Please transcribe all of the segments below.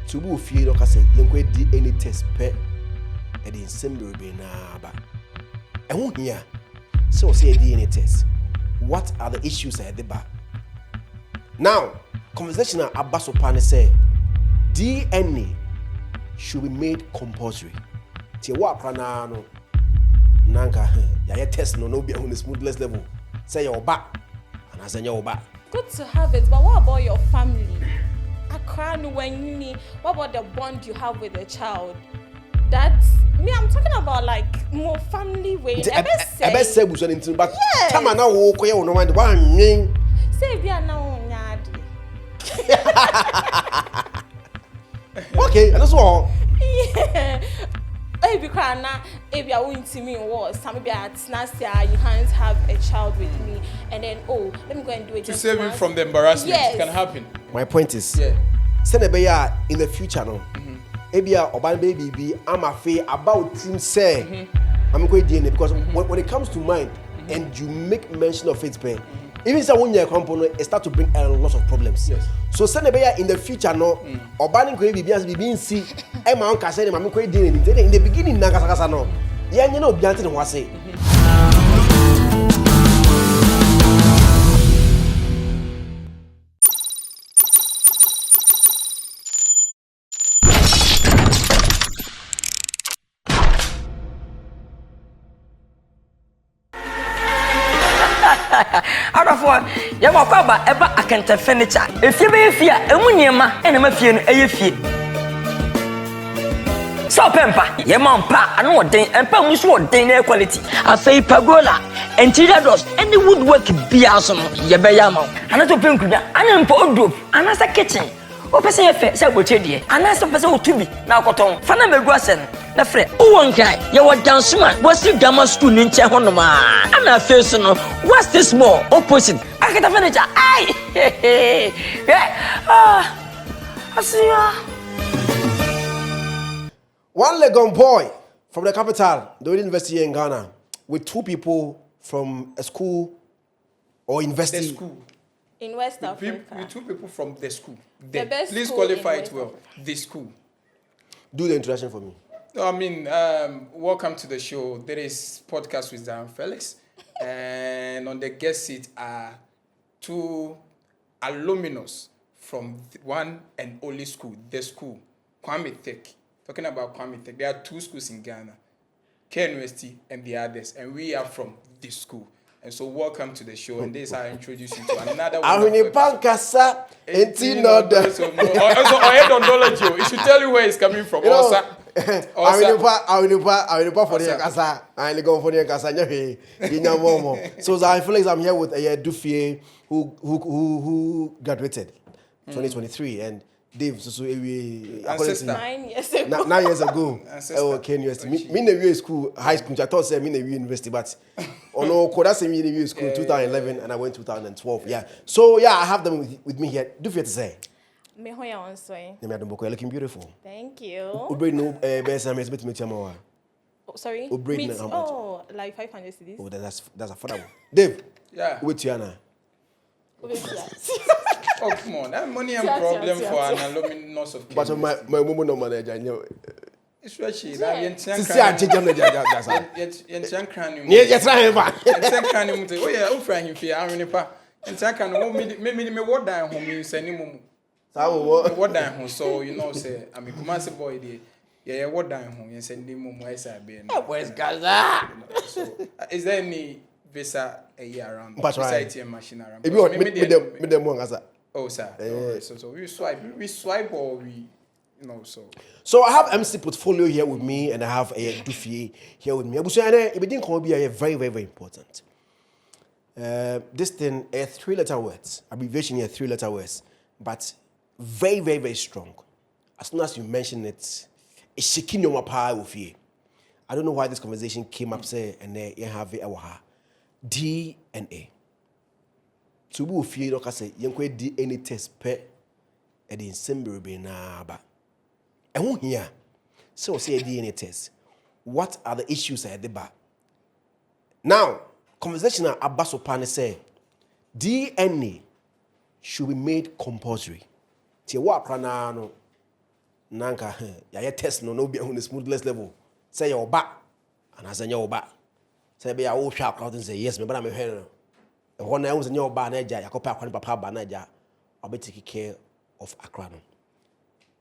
to be fear or say you can do any test pet and in similar be na and won't hear so say DNA test. What are the issues at the back? Now, conversation about Sopane say DNA should be made compulsory. Tie wa prana no nanka ya test no be on the smoothness level. Say your back and I say your back. Good to have it, but what about your family? What about the bond you have with the child? That's me. I'm talking about like more family way. I bet say we should into but time now wo koye no mind one nyin. Say bia na wo nyaade. Okay, and that's all. Yeah. If you can't, if you are going to me or some be at Snasia, you can't have a child with me, and then let me go and do it. To save you from the embarrassment, yes. It can happen. My point is, send a bear in the future no. Ebia oban baby be I'm afraid about him say I'm going to DNA because when it comes to mind and you make mention of it, even someone your company it start to bring a lot of problems. Yes. So send a bear in the future no. Oban baby as being see Emma on Casa and I'm going to DNA in the beginning Nagasasa no. Yeah, you know, Biantin was say. Ya makwaba eba akenta furniture efie be efia emu niema ena mafie no eyefie so pempa ye mampa anu oden empa mu so oden na quality afei pagola interior doors any woodwork bia so no ye be ya ma anato penkunya ana mpa odop anasa kitchen o pese ye fe se aboche die anasa pese otubi na akoton fa na megu asen na frɛ uwonkai ye wa dansuma wasi grammar school ni nche honoma ana face no what's this more opposite akita furniture ai asiya One Legon boy from the capital, the university here in Ghana, with two people from a school or university. The school. In West Africa. With two people from the school. The best please school qualify in it well. Africa. The school. Do the introduction for me. I mean, welcome to the show. There is podcast with Zionfelix, and on the guest seat are two alumnus from one and only school, the school, Kwame Tech. Talking about Kwame Tech, there are two schools in Ghana, K University and the others, and we are from this school. And so welcome to the show, and this I introduce you to another one. It should tell you where it's coming from. Also, so Zionfelix, I'm here with Dufie who graduated 2023 and Dave so 9 years ago. 9 years ago. Okay, university. Me in school, high school. I thought say me in university, but no, could say me in school 2011 and I went 2012. Yeah. So yeah, I have them with me here. Do you to say? Me hoya on soy. You're looking beautiful. Thank you. Sorry. Like 500 cedis. Oh, that's affordable. Dave. Yeah. Wait, Yana. Oh, come on. That money and problem for an alumnus of But my woman no manager. It's actually Yes, oh yeah, I'm frying him here. I'm in a pa. And Tankan, me what down home, you send him. What down home, so you know, say, I'm a commercial boy there. Yeah, what down home, you send him home, where's I been? Where's Gaza? So, is there any visa a year around? But ATM machine around. If you want me them one as oh, sir. So we swipe or we. No, so I have MC portfolio here with me, and I have a Dufie here with me. It didn't come be very, very, very important. This thing a 3-letter words, abbreviation here 3-letter words, but very, very, very strong. As soon as you mention it, it's shaking your power with you. I don't know why this conversation came up, say, and you have it. DNA. To be with you, like I say, you can DNA test per and in symbol be na ba. And who here? So say a DNA test. What are the issues at the back? Now, conversation about Sopane say DNA should be made compulsory. Tie wa prana no nanka ya test no be on the smoothness level say your back and as your back say be ya wo hwa crowd and say yes me bra me hwe no ho na wo say your back na ja yakopa akwan papa ba na ja obetiki care of Accra.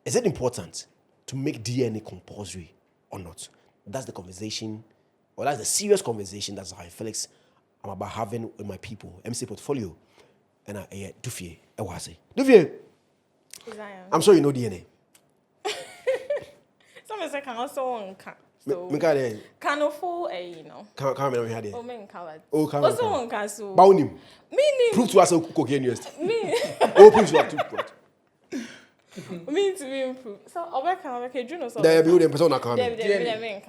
Is it important to make DNA compulsory or not? That's the conversation, or that's the serious conversation that Zionfelix I'm about having with my people, MC Portfolio, and Dufie. Dufie, I'm sure you know DNA. Some say can also so can afford you know. Can't remember how they. Oh, men covered. Oh, can't. Also can so. Baunim. Meaning. Prove to us how cocaine is. Me. Oh, prove to us too. Me to be improved. So I can do no so. There be the person that come. DNA.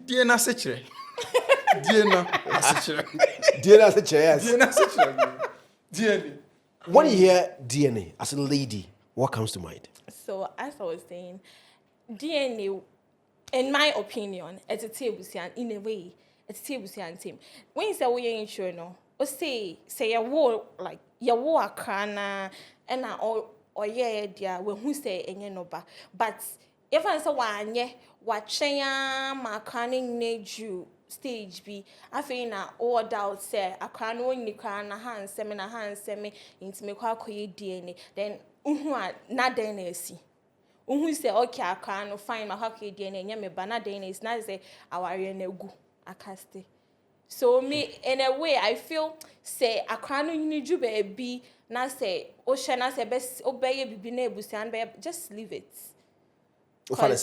DNA secret. DNA. When you hear DNA as a lady, what comes to mind? So as I was saying, DNA, in my opinion, it's a table in a way, it's a table team. When you say we ain't sure no, or say you war like you war a crana and or yeah dear when who say any no but if I say one yeah watching my craning need you stage B I feel na all doubt say a crown only crown a hand semi into me quite DNA then not DNA who say okay I can find my hockey DNA and me banana DNA is not say our gu I cast it. So me in a way I feel say a crown you need you baby na say ocean say best obey be nebusian just leave it. Yes.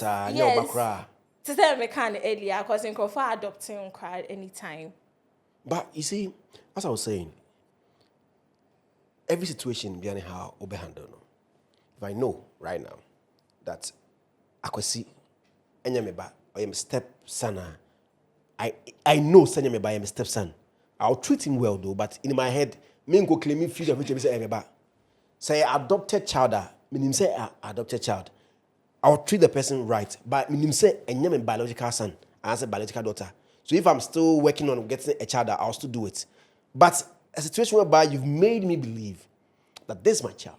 To say me can earlier because in for adopting cry anytime. But you see, as I was saying, every situation behind how we handle. If I know right now that I could see Enyameba or my stepson, I know Senyameba I am stepson. I'll treat him well though, but in my head, me go claiming future which say Enyameba. Say adopted child, meaning say adopted child. I'll treat the person right, but meaning say Enyameba biological son, I answer biological daughter. So if I'm still working on getting a child, I'll still do it. But a situation whereby you've made me believe that this is my child.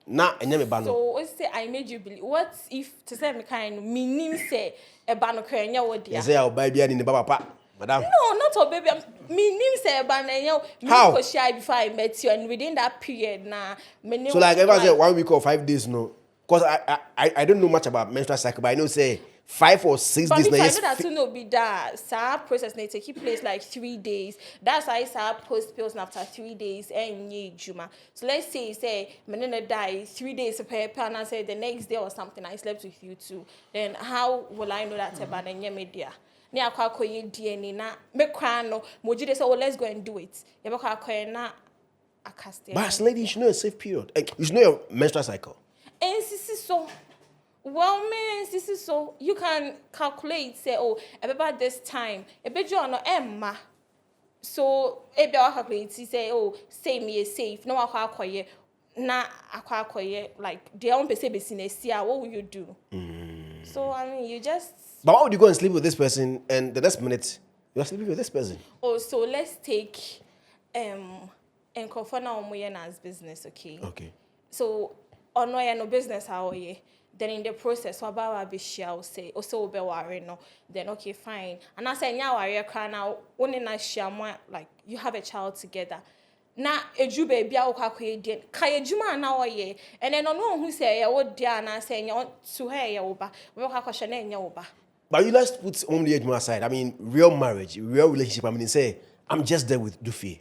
Now, so what say I made you believe? What if to say me kind meaning say a bano krenya what dia? Say I'll buy beer in the baba, madam. No, not a baby. Meaning say a bano how? Me shy before I met you, and within that period now, so like if I say 1 week or 5 days, no, because I don't know much about menstrual cycle, but I know say 5 or 6 days. But if I know that to no be that, SAR process may take place like 3 days. That's why SAR post pills after 3 days and ye juma. So let's say menina die 3 days per and I say the next day or something I slept with you too. Then how will I know that about the media? Ni akwa koye DNA na me kwan no moji dey say oh let's go and do it. You be koye na akaste. But as lady you should know a safe period. You should know your menstrual cycle. And so well, man, this is so you can calculate, say, oh, about this time, a bit you no Emma. So, a bit calculate, say, oh, say me is safe, no, I acquire, na acquire, like, they don't say business, yeah, what will you do? So, I mean, you just. But why would you go and sleep with this person and the next minute you're sleeping with this person? Oh, so let's take, and confirm now as business, okay? Okay. So, on no business, how you? Then in the process, what about Bishia say, also be worried no, then okay, fine. And I say, now I now one in a shama like you have a child together. Now a jube be a kwakwe kaya juma now ye, and then no who say ya what Diana saying you want to her yaoba, we question yaoba. But you let's put only age aside. I mean, real marriage, real relationship. I mean, say I'm just there with Dufie,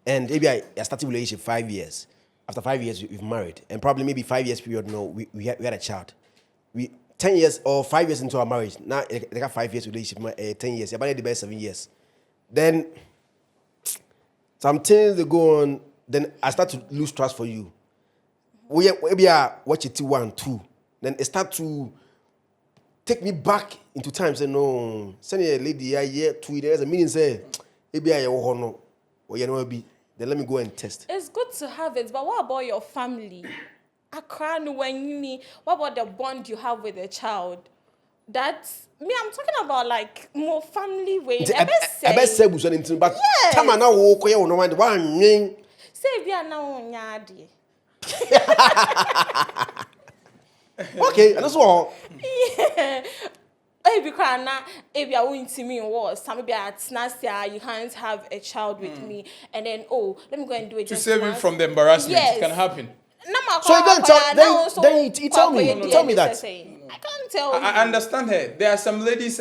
and maybe I started relationship 5 years. After 5 years, we've married, and probably maybe 5 years period. No, we had a child. We 10 years or 5 years into our marriage. Now they got 5 years relationship. 10 years. About the best 7 years. Then some things they go on. Then I start to lose trust for you. Maybe I watch it 1, 2. Then it start to take me back into time. Say no, send a lady a year 2 years. A meaning say maybe I no or you know be. Then let me go and test. It's good to have it, but what about your family? What about the bond you have with the child? That's me. I'm talking about like more family way. I bet say we but come on now. Okay, no one. Say we are now nyadi. Okay, and that's all. If you can't, if you are going to me or some maybe at nasty, you can't have a child with me, and then let me go and do it to save you from the embarrassment. Yes. It can happen. So you can't tell. Then you tell me. No. Tell me that. I can't tell. I understand her. There are some ladies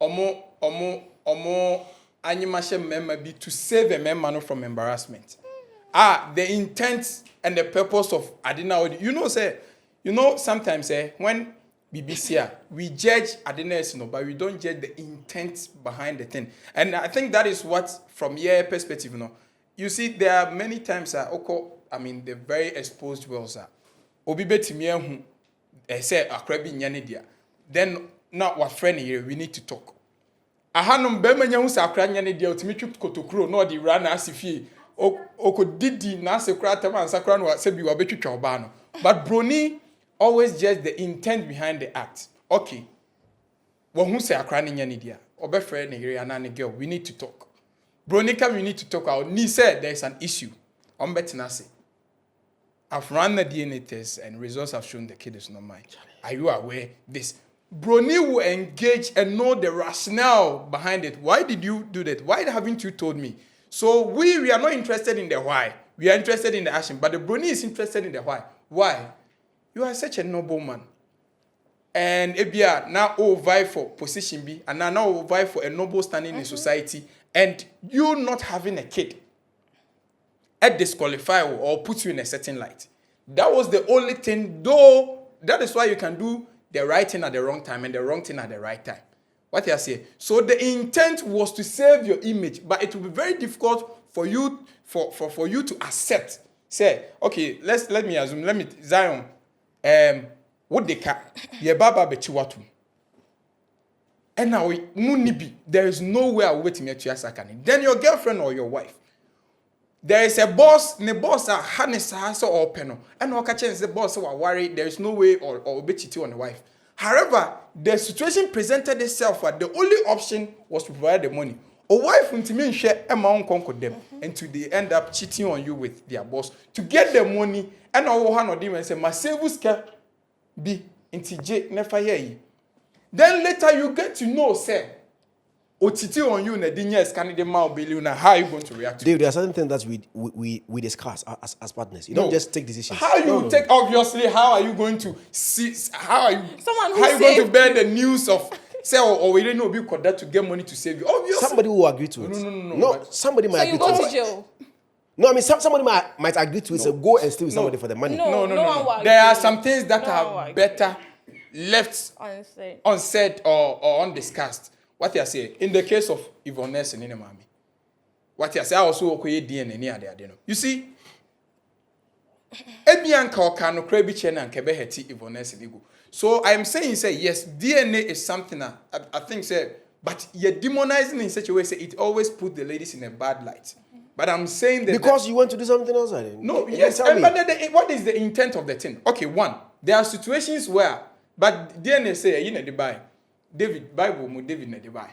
omo animation member be to save a member from embarrassment. The intent and the purpose of Adina, sometimes when BBC we judge Adina, but we don't judge the intent behind the thing. And I think that is what, from your perspective, you see, there are many times the very exposed girls obi betimi ehu say akrabi nyane dia. Then now what friend here we need to talk. Ahanum be manya hu say akra nyane dia otimi twi kotokuro no di rana asifie okodidi na asekura tema ansakura no say bi wa betwitwa oba no. But brony always judge the intent behind the act. Okay. When who say akra nyane dia obe friend here and girl we need to talk. Bronica we need to talk out. Ni said there is an issue. Ombetinase. I've run the DNA test and results have shown the kid is not mine. Are you aware this? Brony will engage and know the rationale behind it. Why did you do that? Why haven't you told me? So we are not interested in the why. We are interested in the action. But the Brony is interested in the why. Why? You are such a noble man. And Ebia now vie for position B and now vie for a noble standing in society. And you not having a kid. Disqualify or put you in a certain light. That was the only thing, though. That is why you can do the right thing at the wrong time and the wrong thing at the right time. What I say? So the intent was to save your image, but it will be very difficult for you for you to accept. Say, okay, let me assume. Zion. What they can? Ye baba bechiwatu. And now munibi. There is no way I will wait me to asakani. Then your girlfriend or your wife. There is a boss, the boss are harness has or open, and no catch the boss who are worried. There is no way or bet it on the wife. However, the situation presented itself that the only option was to provide the money. A wife won't mean share amount conquer them until they end up cheating on you with their boss to get the money. And all one of them and say, my savings can be into J never hear. Then later you get to know, say. OTT on you, Nadinya is scanning the mouth billion. How are you going to react to Dave, there are certain things that we discuss as partners. You don't just take decisions. How you take, obviously, how are you going to see, how are you going to bear the news of, say, or we didn't know you could that to get money to save you? Obviously. Somebody will agree to it. No, somebody might agree to it. So you go to jail? No, I mean, somebody might agree to it, so go and stay with somebody for the money. No. There are some things that are better left unsaid or undiscussed. What you say in the case of Yvonne's and Mami? What you say also okay DNA near there. You see, Ebianka Kano Krebichen and Kebeheti Yvonne's illegal. So I am saying say yes, DNA is something I think say, but you're demonizing in such a way say it always put the ladies in a bad light. But I'm saying that because you want to do something else. I didn't. No, yes, but what is the intent of the thing? Okay, one, there are situations where, but DNA say you know the buy. David Bible mu David na de bai.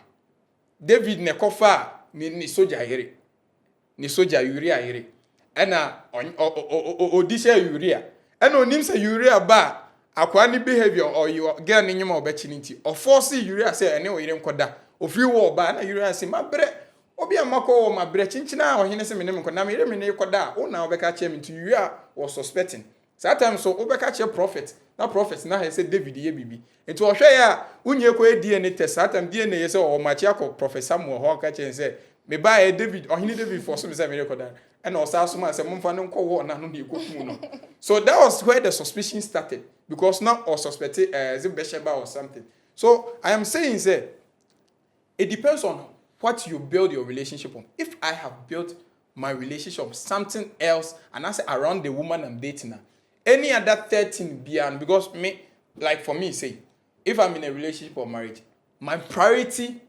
David ne kofa ni soja yere. Ni soja Uria yere. Ena odisha Uria. Ena onim se Uria ba akwa ni behavior or you girl ni nyima obechi nti. O force Uria say ene o yere nkoda. O free war ba na Uria say mabre obi amako o mabre chinchina o hene se menem nkoda me yere me ne koda o na obeka che me nti Uria was suspecting. Sometimes so obeka che prophet. Na prophet na he say David ye bibi. Enti o hwe ya unye ko DNA test. Sometimes DNA ye say o machi akọ professor mo ho ka che say me ba e David o hini David for so me say me record and o sa so man say momfa no nko wo na no na ekokum no. So that was where the suspicion started because now or suspected Zibesheba or something. So I am saying say it depends on what you build your relationship on. If I have built my relationship on something else and I say around the woman I'm dating now, any other 13 beyond, because me, like for me, say, if I'm in a relationship or marriage, my priority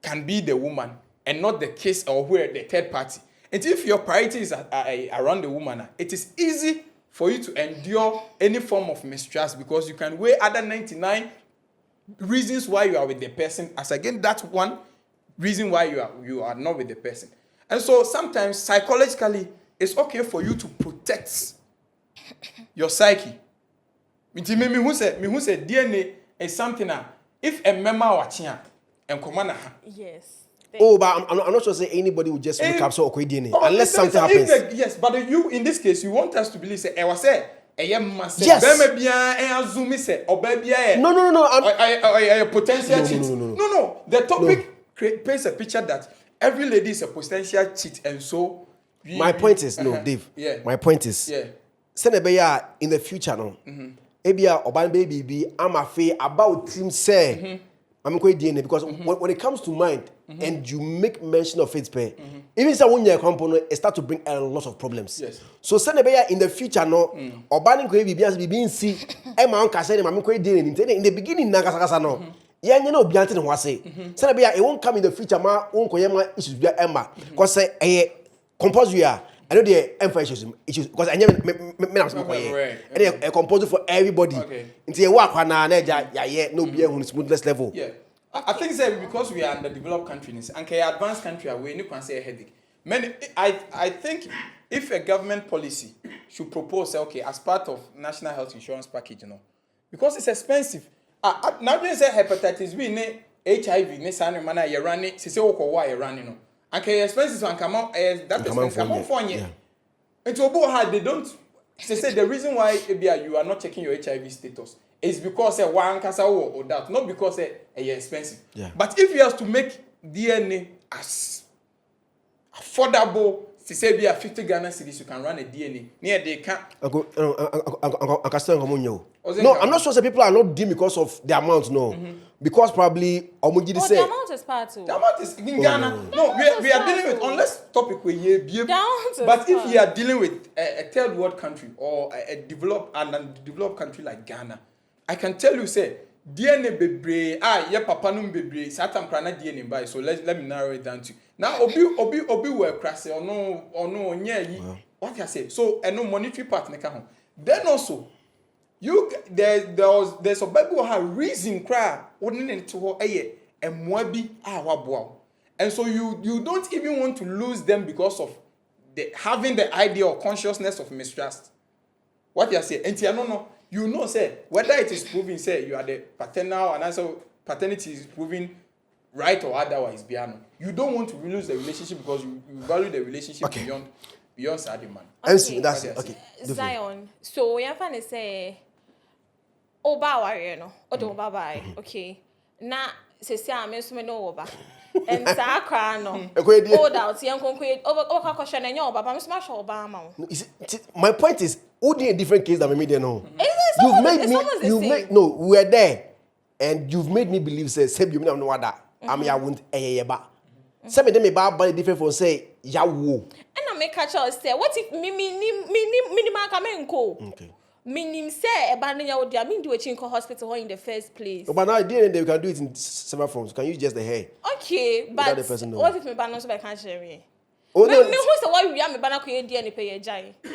can be the woman and not the case or where the third party. And if your priority is around the woman, it is easy for you to endure any form of mistrust because you can weigh other 99 reasons why you are with the person as again that one reason why you are not with the person. And so sometimes psychologically, it's okay for you to protect your psyche. Me who said DNA is something if a member watching and command. Yes. Oh, but I'm not sure say anybody would just wake up so okay DNA unless something happens. Yes, but you in this case you want us to believe say I was say yes. No. Potential cheat. No. The topic paints a picture that every lady is a potential cheat, and so. My point is no, Dave. Yeah. My point is. Yeah. Senebeya in the future no. Ebia oban baby I'm afraid about him say. I'm going DNA because when it comes to mind and you make mention of it, even if when you're component, it start to bring a lot of problems. Yes. So Senebeya in the future no, oban going baby as being see, Emma on Cassette, I'm going DNA in the beginning Nagasasa no. Yeah, you know, Biantin was say. Senebeya, it won't come in the future, ma, uncle Yama issues be Emma. Because say, compulsory. I know the emphasis issues because I never and a composer for everybody. Into a work on no be on smoothness level. Yeah. I think that because we are underdeveloped countries and advanced country we need to say a headache. I think if a government policy should propose okay as part of national health insurance package, because it's expensive. Now they say hepatitis B, HIV, ne sanu mana you running, say why you running. And expenses and come out that is come out for you. And to about they don't say the reason why you are not checking your HIV status is because one cancer or that, not because you're expensive. Yeah. But if you have to make DNA as affordable, say be a 50 Ghana cedis, you can run a DNA. Near they can't. No, I'm not sure that people are not dealing because of the amount, no. Because probably the amount is part too. The amount is in Ghana. No, we are dealing with unless topic where you but if you are dealing with a third world country or a developed and undeveloped country like Ghana, I can tell you say DNA bebre papa num bebre satam krana DNA by so let me narrow it down to now obi were crass or no what I say so no monetary part make home then also there's a Bible have reason cry wouldn't into a mwabi waboa and so you don't even want to lose them because of having the idea or consciousness of mistrust. What you say and no say whether it is proven say you are the paternal and also paternity is proven right or otherwise you don't want to lose the relationship because you value the relationship beyond sad man. Okay. That's okay. Zion. So we have to say Oba warrior no odo baba okay na sesi amesome no oba and sakra no hold out yan concrete over question na your baba mesoma show oba ma. My point is only a different case than me there no. We were there and you've made me believe say you know what that am ya won't ba say me dem me ba different from say ya wo and I make catch us say what if minimal kamenko okay. Meaning say abandon your I mean do a chinko hospital in the first place. But now again we can do it in several forms. You can use just the hair. Okay, but the person what if me ban so I can't share me? Oh no. Me who say why we am me ban ko DNA pay jai. Say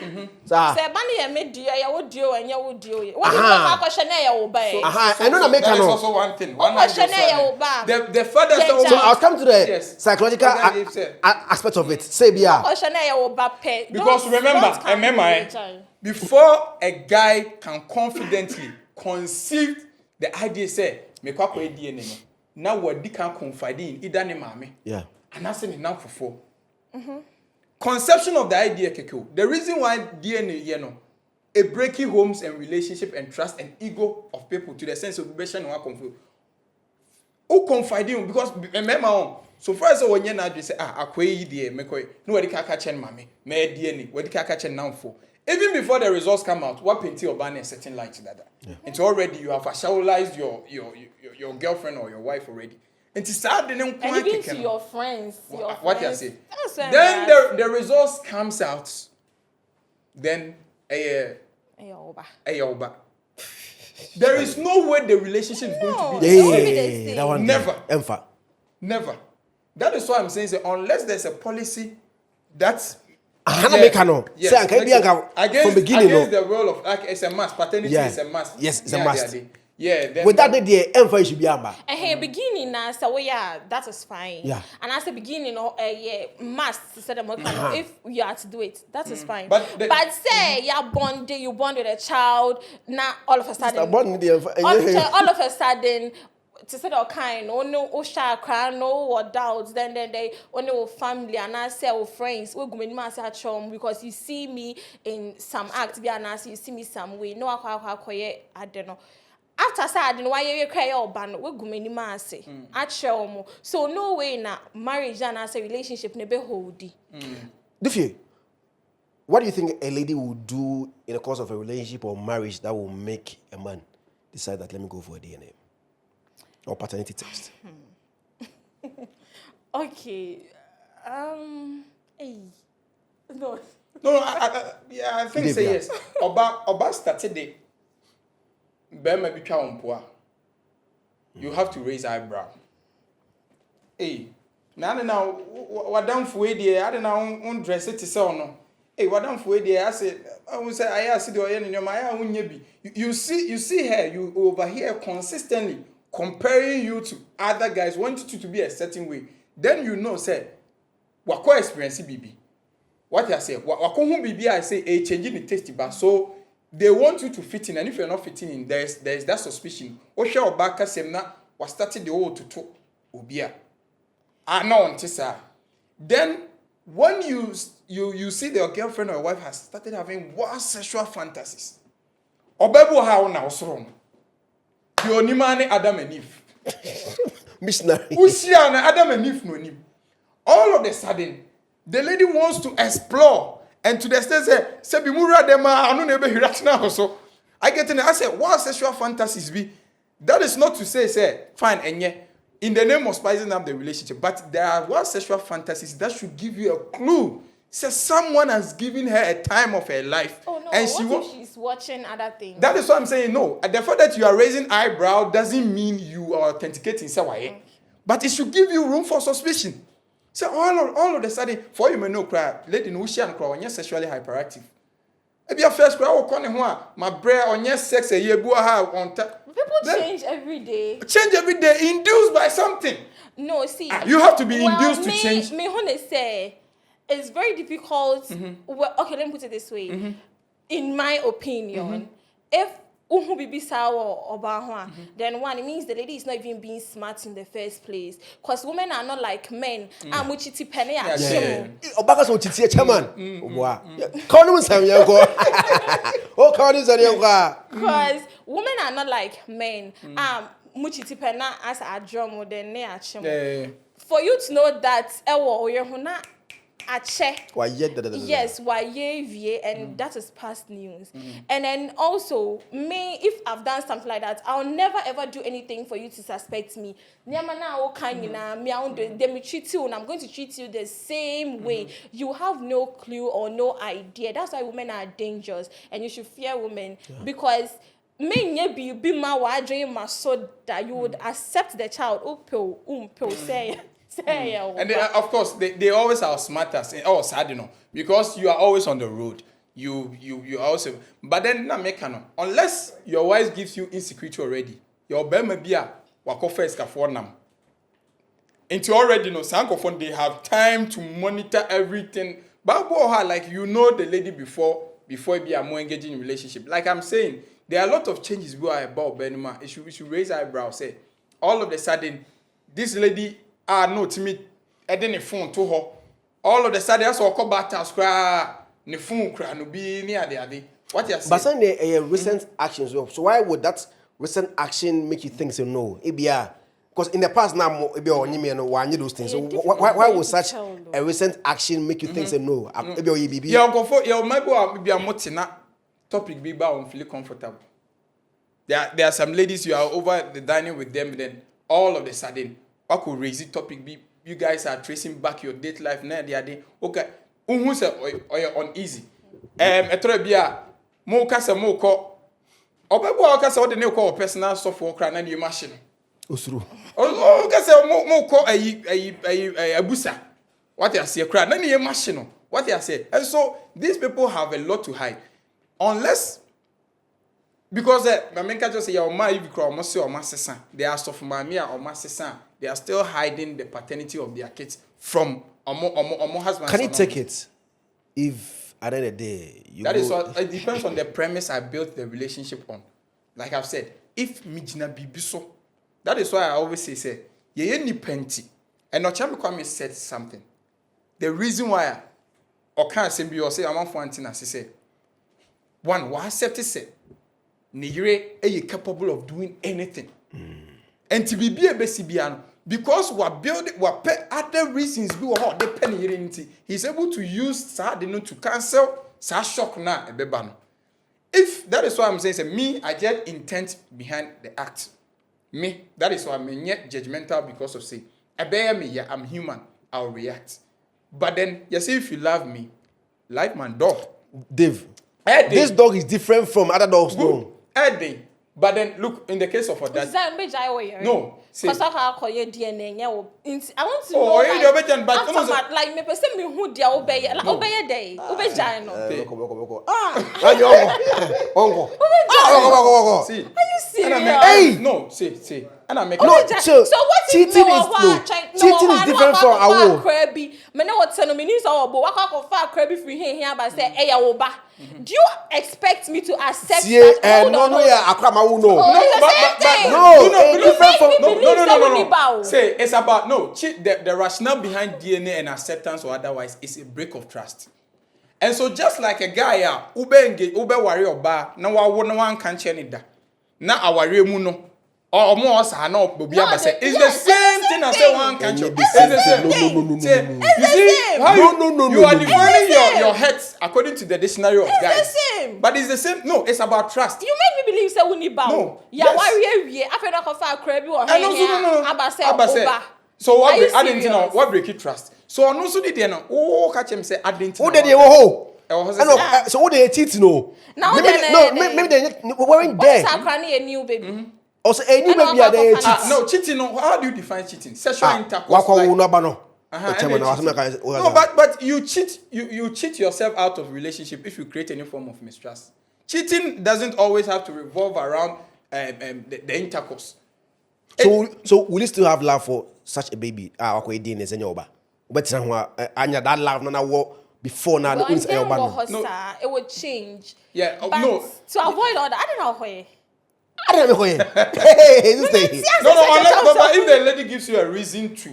ban ya me dia ya wo dio and ya wo dio. What if I question na ya wo ba? I know na make that is also one thing. One question ya wo ba. The further so I'll come to the psychological aspect of it. Say bia. Question na ya wo ba pe. Because remember before a guy can confidently conceive the idea say me kwa DNA no now what they can confide in either ne mame and that's it now for conception of the idea keko the reason why DNA a breaking homes and relationship and trust and ego of people to the sense of obsession and conflict who confide in because remember so far as when you na say akwai die me koy no wadi ka chen mame me DNA wadi ka chen now for even before the results come out, what painting or banner setting light to that. And so already you have actualized your girlfriend or your wife already. And to start the name and even to your friends. What you say? Then the results comes out. Then there is no way the relationship is going to be that one never. That is why I'm saying unless there's a policy that's from beginning against the role of it's a must. Paternity is a must. Yes, it's a must. Yeah, then with that the emphasis should be amba. And hey, beginning now, so yeah, that is fine. Yeah. And as a beginning, yeah, must say them if you are to do it, that is fine. But say you born with a child, now all of a sudden, all of a sudden. To say all kind, no shakra, no doubts. Then they only family and I say friends. We go in my chum because you see me in some act, be an you see me some way. No, I don't know. After say I don't know why you cry or ban. We go in my say. So no way na marriage and as a relationship never holdy. Dufie, what do you think a lady will do in the course of a relationship or marriage that will make a man decide that let me go for a DNA? Or paternity test. Okay. Hey. No. I think say yes. Oba started the Bema Bicha Ompoa. You have to raise eyebrow. Hey. Now, what down for I don't know, dress it is on. Hey, what down for I said, I will say, I asked you in your my you see her, you over here consistently. Comparing you to other guys, want you to be a certain way, then you know, say, what experience BB. What I say, what BB I say, a changing the taste bar. So they want you to fit in, and if you're not fitting in, there's that suspicion. Osha Obaka Semna was started the old to talk Ubia. I know on Tessa. Then when you see your girlfriend or wife has started having wild sexual fantasies, Obebu how now wrong. You only money Adam and Eve. Missionary. Usiana Adam and Eve no nim. All of a sudden, the lady wants to explore and to the extent say bimura dem anu na be hiratina also. I get in I say what sexual fantasies be. That is not to say fine enye in the name of spicing up the relationship, but there are what sexual fantasies that should give you a clue. Say someone has given her a time of her life. Oh no, and what if she's watching other things? That is what I'm saying. No, the fact that you are raising eyebrow doesn't mean you are authenticating. But it should give you room for suspicion. So all of a sudden, for you may know, cry, lady no she and cry when you're sexually hyperactive. If your first cry, oh, come on, my brain on your sex a year, on people change every day. Change every day, induced by something. No, see, you have to be induced to change. Me honest say. It's very difficult. Well, okay, let me put it this way. In my opinion, if bibi sawa or bahwa, then one, it means the lady is not even being smart in the first place. Because women are not like men. I'm with chiti penny at Obaka so chiti chairman. Wow. Call him some young Oh, call him some young because women are not like men. Muchiti penna as a drum or the near For you to know that or you're not. Yes, and that is past news. And then also, me, if I've done something like that, I'll never ever do anything for you to suspect me. I'm going to treat you the same way. You have no clue or no idea. That's why women are dangerous, and you should fear women because be my so that you would accept the child. Say. And they, of course, they always are smarters. Oh, sad, because you are always on the road. You also, but then na mekano. Unless your wife gives you insecurity already, your bema bia wako first ka for nam. Into already sankofon they have time to monitor everything. But like the lady before be a more engaging relationship. Like I'm saying, there are a lot of changes we are about Benima. We should raise eyebrows. Say all of a sudden, this lady. No, to me, I didn't phone to her. All of the sudden, I saw a battles cry, the phone cry, no be near the other. What you saying? But then a recent actions. So why would that recent action make you think so? No, because in the past now, it be on you why you those things. So why would such a recent action make you think so? No, yeah, go for your maybe be a motina topic be bound feel comfortable. There are some ladies you are over the dining with them, then all of a sudden. I could raise the topic. You guys are tracing back your date life now. The other okay. Who say or you're uneasy? Etrebia mo kasa mo ko. Obebo kasa o de ne ko personal software kra na the machine. Osuru. O kasa mo ko abusa. What you say kra na the machine. What you say? And so these people have a lot to hide. Unless Because my main just say your ma if you cry almost say or sesa. They are stuff mommy or sesa. They are still hiding the paternity of their kids from omo husband. Can you take it if at the end of the day you that is what it depends on the premise I built the relationship on. Like I've said, if mijina bibiso, that is why I always say ye ni penti. And Ochami Kwame said something. The reason why or can't say or say I'm for antina say one why accept it say Nigere are capable of doing anything. And to be a besibiano because we build other reasons we were the penny he's able to use Sardino to cancel sa shock na ebebano. If that is why I'm saying, say, me, I get intent behind the act. Me, that is why I'm yet judgmental because of say, I bear me, yeah, I'm human, I'll react. But then, you see, if you love me, like my dog. Dave, this dog is different from other dogs. No. But then, look, in the case of that. No. Because I call you DNA. I want to know. Like me, person me who dia obey. Like obey day. Obey Jano. See. Are you serious? Hey. No. See. And I make no. So what cheating is cheating is different from our. Me know what no me news our bo. Waka ko fa crabby free here but say eh ya oba. Do you expect me to accept that? No, yeah, akrama uno. No. Say it's about the rationale behind DNA and acceptance or otherwise is a break of trust. And so just like a guy ube worry oba na one can't change that. Na aware mu no or more sa na obi aba say it's the same thing as say one can't change. It's the same. No. You see how you are defining your heads according to the dictionary of guys. It's the same. But it's the same. No, it's about trust. You made me believe say we need bow. No. Yeah, why we after that go fa crabby or here. No. Aba say oba. So what I didn't know what break it trust. So I know so did no. Oh, catch him say I didn't know. Who did you ho? So what they cheat no? Maybe they weren't there. What's a new baby? Also a new baby are there cheat. No, cheating no. How do you define cheating? Sexual intercourse. No, but you cheat yourself out of relationship if you create any form of mistrust. Cheating doesn't always have to revolve around the intercourse. So will you still have love for such a baby? But that love now before now no, it would change. Yeah, but no. To avoid all that, I don't know where. But if the lady gives you a reason to,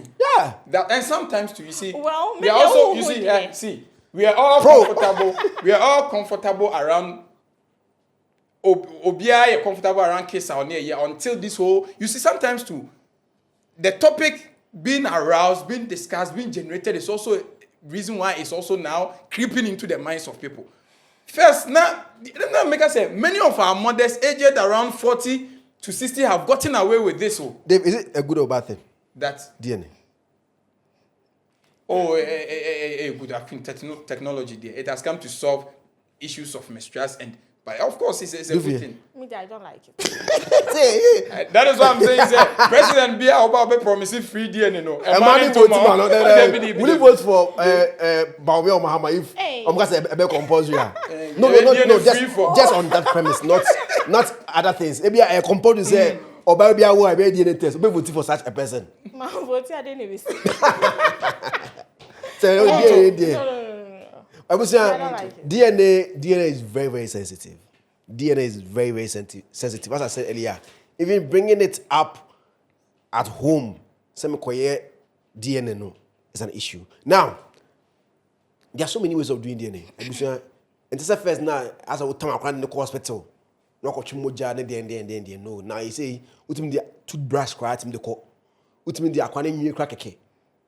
and sometimes to you see, well, we are also we are all comfortable. We are all comfortable around. Obia comfortable around case or near until this whole you see sometimes too the topic being aroused, being discussed, being generated is also a reason why it's also now creeping into the minds of people. First, now make us say many of our mothers aged around 40 to 60 have gotten away with this. Dave, is it a good or bad thing? That DNA. Good. I think technology there. It has come to solve issues of mistrust but of course, it's a good thing. Me, I don't like it. That is what I'm saying. President Bia Oba promising free DNA. No. Will you vote for Baumia or Mahama if I'm going to say a compulsory? No, just on that premise, not other things. Maybe a compulsory say or maybe I will be DNA test. We vote for such a person. My vote, I didn't even see. No. I was saying DNA is very, very sensitive. DNA is very, very sensitive. As I said earlier, even bringing it up at home, DNA no, is an issue. Now, there are so many ways of doing DNA. And this is first now, as I would come around in the hospital, no coach moja, no. Now you say, ultimately the toothbrush crack him the co, ultimately the aquarium new crack a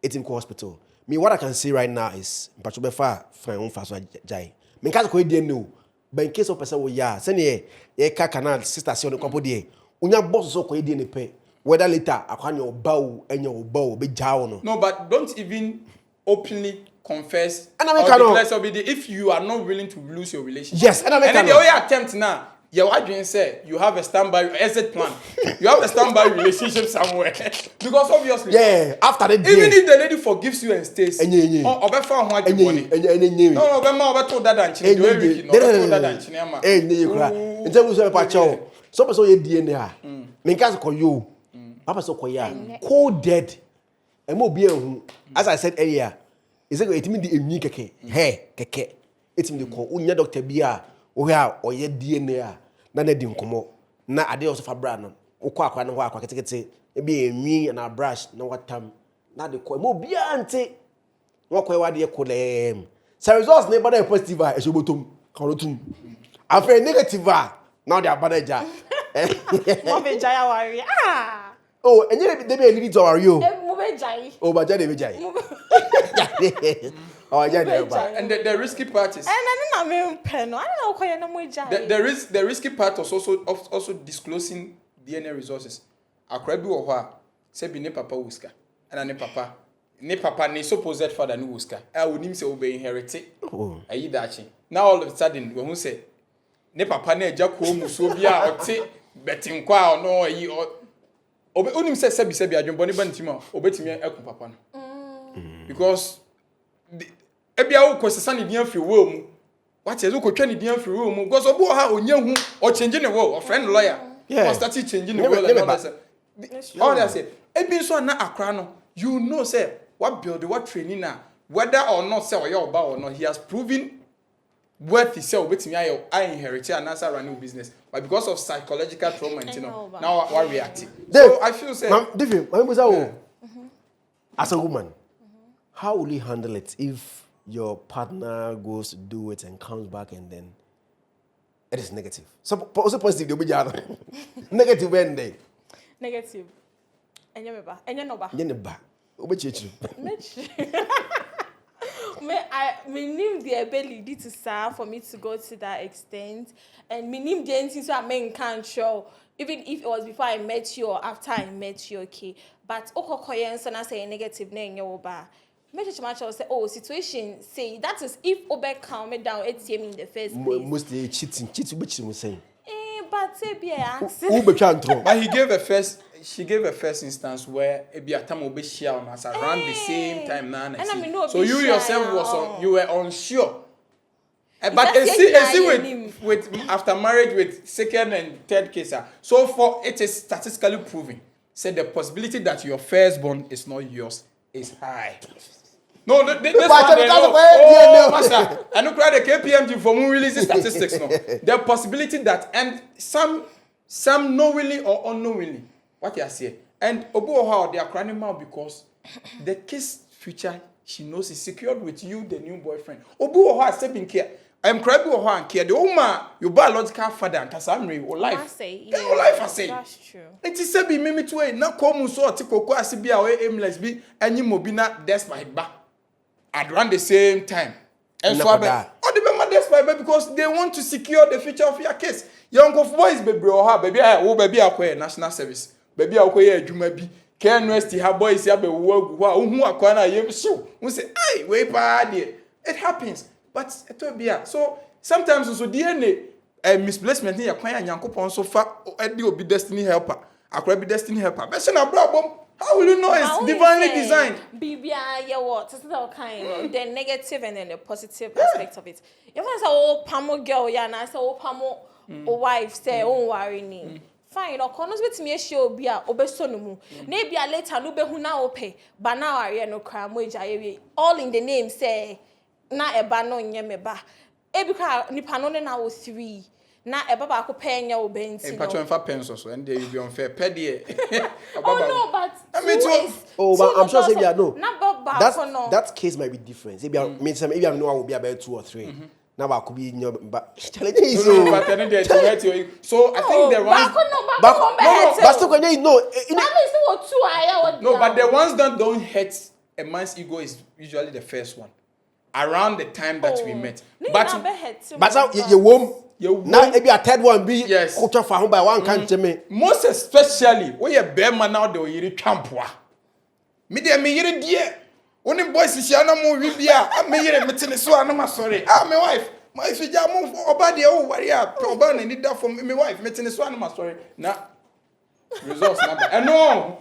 it's in hospital. Me, what I can say right now is, but you far from fast jai. Me can't go no. But in case of person we are, send ye canal sister see on the couple day. Unya boss so ko DNA pay. Whether later I can your bow and your bow be jaw no. But don't even openly confess and or declare if you are not willing to lose your relationship. Yes, and then the only attempt now your adrian say you have a standby exit plan. You have a standby relationship somewhere. Because obviously, yeah, after the day, even if the lady forgives you and stays, Enye. or befa ho adwoni. Enye. No, obeto that and chini. No, obeto that and chini ama. Enye kura. Nte bu so pa cho. So person ye DNA ha. Me nka so koyo. Papa so koya. Coded. Emo bi ehun. As I said earlier, is it me the enyi keke. Hey, keke. It me the call. Unya doctor bi a o ha oye DNA a na na di nkomo. Na ade also fa bra no. Okọ akwa no ho akwa ketekete. E bi enwi na brush na watam. Na de call. Emo bi ante. Wako wa de kolem. So results na bad positive a eshobotom. Kanotum. After negative a now they are bad ja. Mo be jaya wari. Oh, and you they be lead to our you. Mo be jai. Oh, but they be jai. Oh, yeah, and the risky part is. And I don't know pen. I don't know why no mo jai. The risky part was also disclosing DNA resources. Akrabi wo ho a se bi ne papa wuska. And ne papa ne supposed father ne wuska. I would him say we be inherit. Oh. Ayi dachi. Now all of a sudden when who say ne papa na eja ko mu so bia ote betin kwa no ayi obe onim say sebi adwon ne bantima obetimi eku papa no. Because ebia wo kwesesa ne dia fi wo mu. What is wo kwatwa ne dia fi wo mu because obo ha onya hu o change ne wo, o friend lawyer. Yeah. Or start changing the world and all that. All that say ebi so na akra no you know say what build what training na whether or not say oya oba or not he has proven worth is say obetimi I inherit and answer running business but because of psychological trauma you know now what reacting so I feel say as a woman how will you handle it if your partner goes to do it and comes back and then it is negative? So also positive they'll be negative end. Negative. Enye no ba. Me name the ability to serve for me to go to that extent, and me name the anything so I can't show. Even if it was before I met you or after I met you, okay. But okokoyen so na say negative na enye ba. Me much say oh situation say that is if obe calm me down ATM in the first place. Mostly cheating we saying. But but she gave a first instance where ebi atam obe share on us around the same time na. So you yourself you were unsure. But with after marriage with second and third case. So for it is statistically proven. Said the possibility that your firstborn is not yours is high. No, this one master. I don't cry the KPMG for more release statistics. No, the possibility that and some knowingly or unknowingly, what you are saying, and Obo how they are crying out because the kid's future she knows is secured with you, the new boyfriend. Obo how stepping care. I'm crying Obo how and care. The woman your biological father and Casamri or life. Life I say. That's true. It is say be mimi to na come so tikoko asibia or aimless be any mobina despite back. At around the same time. And so because they want to secure the future of your case. Young of boys baby or baby I national service. Baby I adwuma bi. Care university have boys ya be work who akwana yem show. We say, "Hey, way pa there." It happens. But it be so sometimes also DNA misplacement in your kwan Yankopon so far e obi destiny helper. Akwa be destiny helper. But say na brabom. How will you know it's divinely designed? The negative and then the positive aspect of it. If I say, oh, pamo girl, yeah, and I say, oh, pamo wife, say, oh, worry me. Fine, or corners with me, she'll be a obesonumu. Maybe a later, no be who now pay, but now I no crime wage. All in the name say, na a bano nyemeba. Ebika nipanone na 3. Na baba ko penya obenti no. Patron fa pencils and they will be unfair pedie. Oh no, but but I'm sure say no. Na that case might be different. Maybe maybe I know I will be about 2 or 3. Now I could be in your but challenge is so I think the ones but the ones that don't hurt a man's ego is usually the first one. Around the time that we met. But you won't. Now maybe a third one be culture for home by one country. Most especially when you bear man now the yiri champua. Me dey me yiri die. Only boys is yana mo wibia. Me yiri meeting so anama sorry. My wife. My if you jam oba de o worry up oba na need that for me wife meeting this one my story na results number no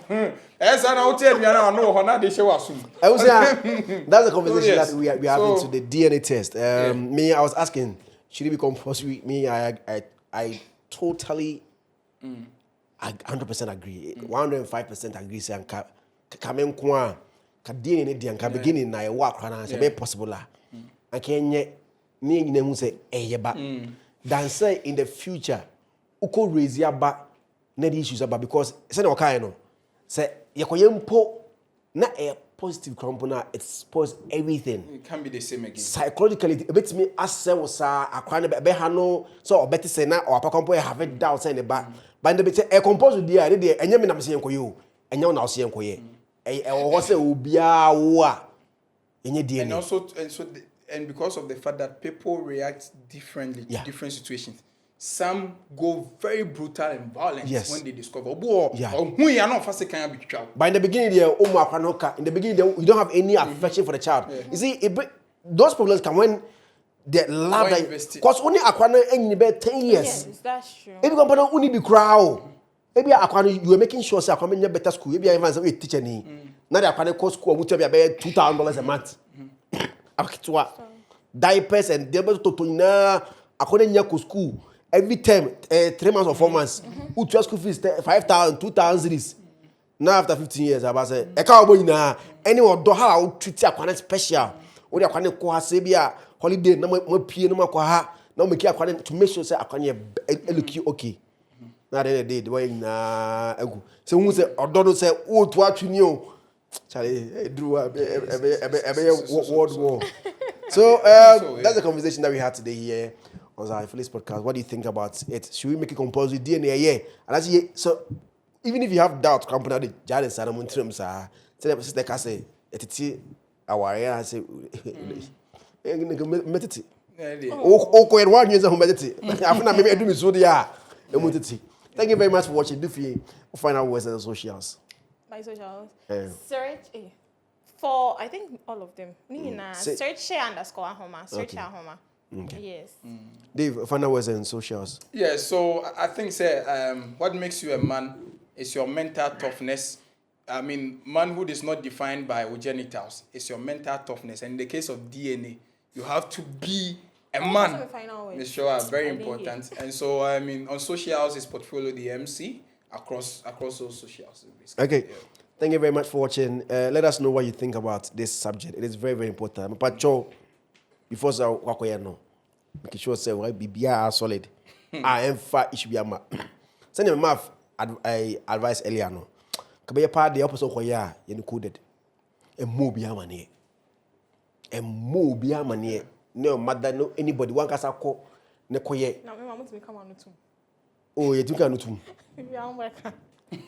as I know tell me now no na dey show asum I was that's the conversation that we are having So, to the DNA test. Me, I was asking, should it be compulsory? Me, I totally, I 100% agree. 105% agree. Say, kamen kwa, ka DNA ne dian ka beginning na work na say be possible la. Akenye ni nyina hu say eyeba. Dan say in the future, uko raise ya ba na the issues about because say no kai no. Say yekoyempo na a positive component it spoils everything. it can be the same again. Psychologically, a bit me as say was a kind of be hano so better say na or compo have it down say the back. But the bit a compose with the idea and you am saying ko you and you now saying ko ye. Was say ubia wa in your DNA. And also and because of the fact that people react differently to different situations. Some go very brutal and violent when they discover. But in the beginning, in the beginning, you don't have any affection for the child. You see, those problems come when they love that. Because only Aquana ain't about 10 years. Yes, that's true. If you compare only be crowd, maybe Aquana, you are making sure that I'm in a better school. Maybe I even say teacher ni. Now the Aquana cost school would be about $2,000 a month. Diapers and they're able to na according to school. Every term, 3 months or 4 months, who just school fees 5,000, 2,000 cities. Now after 15 years, I say, "I can't go na anyone do how treat you quite special. Or you quite ko sebia holiday. No more pay no more ko ha. No make you quite to make sure say I can look you okay." Now the day the way na egu. So who say ododo say oh to atuni o. Charlie, drew a world war. So that's the conversation that we had today here. On Zionfelix podcast, what do you think about it? Should we make it compulsory DNA? Yeah, and that's so. Even if you have doubt, come put out the Janice and I'm trim, sir. Tell the sister, I say, it's our area. I say, meditate. Oh, quite 1 year of meditate. After maybe I do this, so they are. Thank you very much for watching. Do you find out what's on the socials? My socials. Search for I think all of them. Search share underscore Ahoma. Search Ahoma. Okay. Yes. Dave, find out what's on socials. Yeah, so I think say what makes you a man is your mental toughness. I mean, manhood is not defined by your genitals. It's your mental toughness. And in the case of DNA, you have to be a man. It's sure very important. And so I mean, on socials is portfolio the MC across all socials. Basically. Okay. Yeah. Thank you very much for watching. Let us know what you think about this subject. It is very, very important. But Joe, before I walk away, no, make sure say why be solid. I am fat. It should be a map. Send him a map. I advise earlier no. Kabe part the opposite of ya you coded. A move be a money. A move be a money. No matter no anybody one casa call ne koye. Now my mom to come on too. Oh, you think I know too.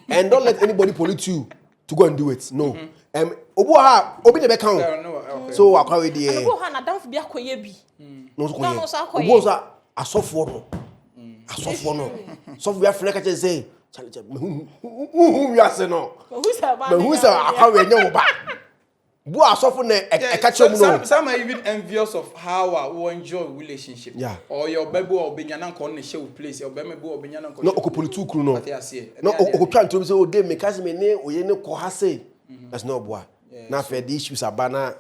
And don't let anybody pollute you to go and do it. No. Obi the account. So I carry the Obo ha na dan for bia koye bi. No so koye. Obo so asofo no. Asofo no. So we have flex say who we are say no. But who say I carry nyo ba. Bu asofo na e catch you no. Some are even envious of how we enjoy relationship. Yeah. Or your baby or benyana kon share place. Your baby or benyana kon. No okopoli kru no. No okopia ntro say o dey make us me ne oye ne ko ha say. That's no boy. Now for the issues abana.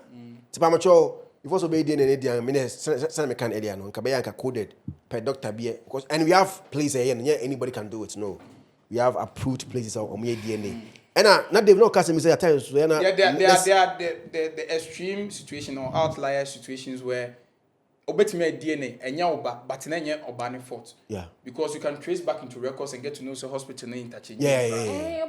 Tipa macho if also be dey ne dey me send me can earlier no. Nka be yanka coded per doctor be because and we have places here and anybody can do it. No. We have approved places of DNA. And not they've not cast me say at times. Yeah, they are the extreme situation or outlier situations where obetime DNA and oba but nenye oba fault. Yeah. Because you can trace back into records and get to know so hospital na interchange. Yeah.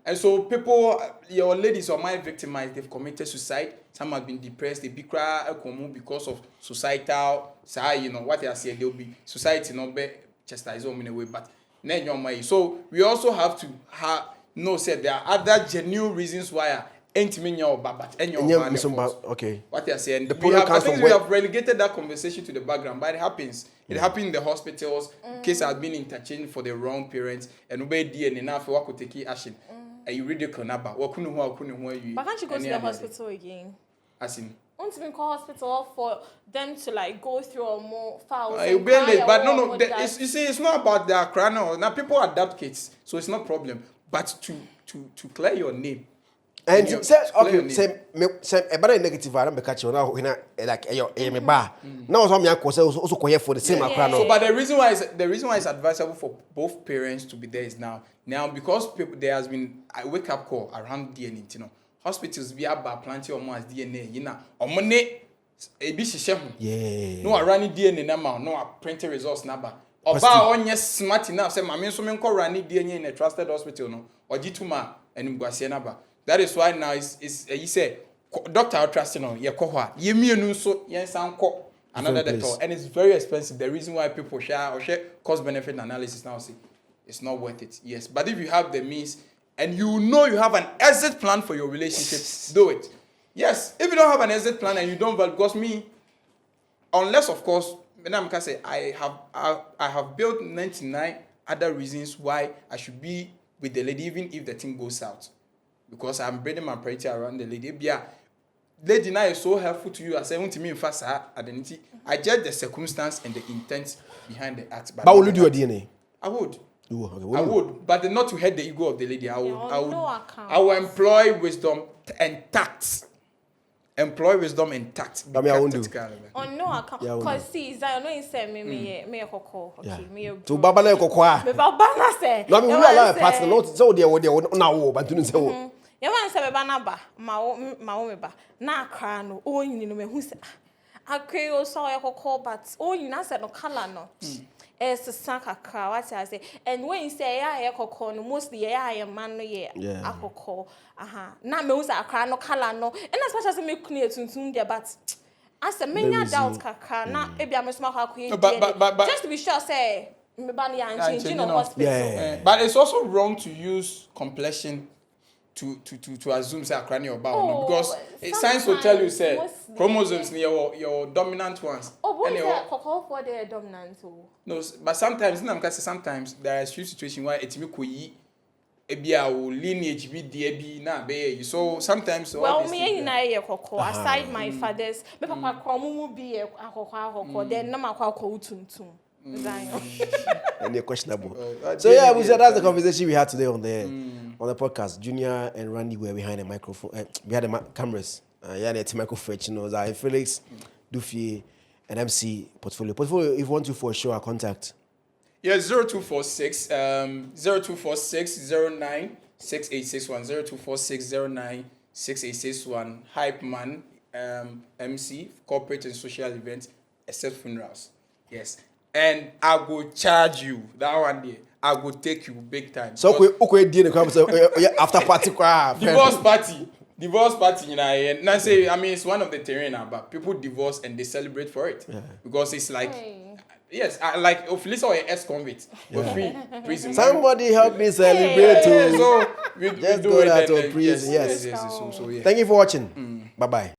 And so people, your ladies or my victimized, they've committed suicide. Some have been depressed. They be cry because of societal. You know what they are saying. They'll be society not be chastised in a way, but. So we also have to say there are other genuine reasons why ain't me your but okay. What they are saying. We have relegated that conversation to the background, but it happens. It happened in the hospitals. Cases have been interchanged for the wrong parents, and obey DNA enough for what could take action. And you read the canaba. What couldn't you? But can't you go to the hospital again? As in. want to call hospital for them to like go through or more files. It'll be late, but no. You see, it's not about their crown. Now people adapt kids, so it's not problem. But to clear your name. And say about negative. I don't catch you now. Like me bar. Now some young also call for the same crown. So, but the reason why it's advisable for both parents to be there is now because there has been a wake up call around DNA. You know, hospitals be about plenty of more DNA. You know, or money. Yeah. No, I run DNA number. No, I printed results number. Oba on yes smart enough. Say, my so men call running DNA in a trusted hospital. No, or G2ma and Mguasia number. That is why now is you say doctor trusting on your cohort. You mean so yes another doctor, and it's very expensive. The reason why people share cost benefit analysis now see it's not worth it. Yes, but if you have the means and you know you have an exit plan for your relationship, do it. Yes, if you don't have an exit plan and you don't value, because me, unless of course, I can say I have built 99 other reasons why I should be with the lady even if the thing goes out. Because I'm bringing my priority around the lady. Lady now is so helpful to you. I say, to me, fast identity. I judge the circumstance and the intent behind the act. But will you do a DNA? I would. Okay, I would, but not to hurt the ego of the lady. I will employ wisdom and tact. Employ wisdom and tact. I mean, I won't do. On no account. Because see, Zion, no, you say me a cocoa. Okay, me a. To Baba na cocoa. Me Baba say. No, me allow a partner. Not so they now, but don't say. You want to say Baba ba, ma ba. Na cry no. Oh, you know me who say. I create so a cocoa, but oh, you know say no color no. It's a sack a cry. What I say. And when you say I cocoa, no mostly I am man no yeah. A cocoa. Na me usa akra no kala no and as much as me kunu etuntun there but as a many doubt kakra na e bia me so akwa just to be sure say me ba na yan change no hospital. But it's also wrong to use complexion to assume say akra na oba no because science will tell you say chromosomes near your dominant ones and your for the dominant no but sometimes there is few situations where it me koyi ebia o lineage be there be na be so sometimes well me na ye kokko aside my fathers me papa kromo be akokko then na makwa utuntum and they're questionable. So yeah, we said that's the conversation we had today on the podcast. Junior and Randy were behind the microphone, behind the cameras. Yeah, the microphone, you know, Zionfelix, Dufie, and MC Portfolio. Portfolio, if you want to for sure, our contact. Yeah, 0246 09 6861 0246 09 6861 Hype Man, MC, corporate and social events, except funerals. Yes. And I will charge you that one day. I will take you big time. So after party divorce party, you know, and I say, I mean, it's one of the terrain, but people divorce and they celebrate for it because it's like, yes, like Felix or ex-convict for free prison. Somebody help me celebrate. So we just do go it out of prison. Yes. So, yeah. Thank you for watching. Bye bye.